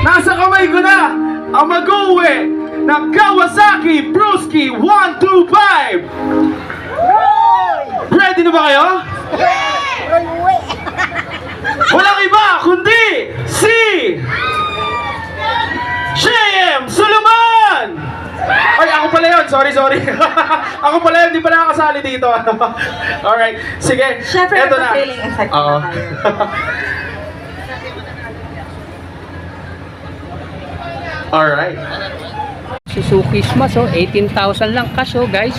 Nasa kamay ko na ang mag-uwi ng Kawasaki Brewski 125! Ready na ba kayo? Walang iba kundi si JM Suluman! Ay, ako pala yun. Sorry. Ako pala yun. Di pala nakasali dito. Alright. Sige. Siyempre, eto na. feeling effect. Oo. Alright. Suzuki Smash, 18,000 lang cash, guys.